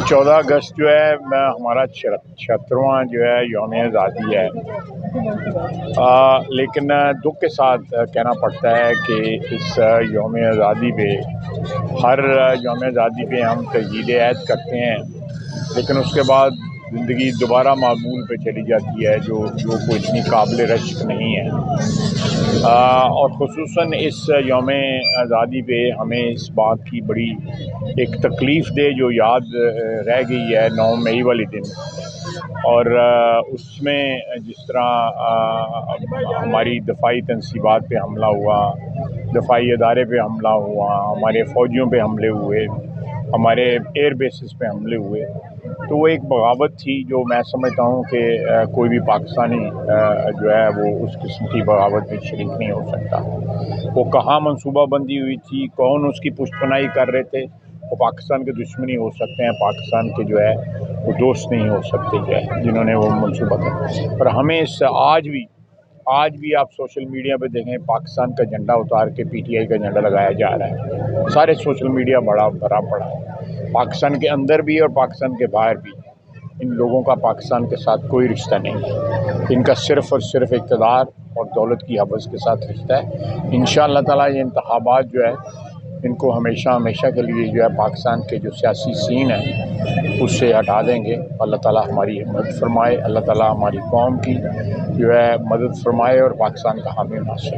14 अगस्त जो है हमारा 76वां जो है यौम आज़ादी है, लेकिन दुख के साथ कहना पड़ता है कि इस यौम आज़ादी पे हर यौम आज़ादी पे हम तजदीद ऐद करते हैं, लेकिन उसके बाद ज़िंदगी दोबारा मामूल पे चली जाती है जो कोई इतनी काबिल रश्क नहीं है। और ख़ुसूसन इस यौम आज़ादी पे हमें इस बात की बड़ी एक तकलीफ़ दे जो याद रह गई है 9 मई वाले दिन, और उसमें जिस तरह हमारी दफाई तनसीबात पे हमला हुआ, दफाई अदारे पे हमला हुआ, हमारे फ़ौजियों पे हमले हुए, हमारे एयर बेसिस पे हमले हुए, तो वो एक बगावत थी जो मैं समझता हूँ कि कोई भी पाकिस्तानी जो है वो उस किस्म की बगावत में शरीक नहीं हो सकता। वो कहाँ मनसूबा बंदी हुई थी, कौन उसकी पुष्टपनाही कर रहे थे, वो पाकिस्तान के दुश्मनी हो सकते हैं, पाकिस्तान के जो है वो दोस्त नहीं हो सकते जो है जिन्होंने वो मनसूबा किया। पर हमें इस आज भी आप सोशल मीडिया पे देखें, पाकिस्तान का झंडा उतार के PTI का झंडा लगाया जा रहा है। सारे सोशल मीडिया बड़ा भरा पड़ा है, पाकिस्तान के अंदर भी और पाकिस्तान के बाहर भी। इन लोगों का पाकिस्तान के साथ कोई रिश्ता नहीं है, इनका सिर्फ़ और सिर्फ इक़्तिदार और दौलत की हवस के साथ रिश्ता है। इंशाअल्लाह ताला ये इंतखाबात जो है इनको हमेशा के लिए जो है पाकिस्तान के जो सियासी सीन है उससे हटा देंगे। अल्लाह ताला हमारी मदद फरमाए, अल्लाह ताला हमारी कौम की जो है मदद फरमाए और पाकिस्तान का हामी नासिर।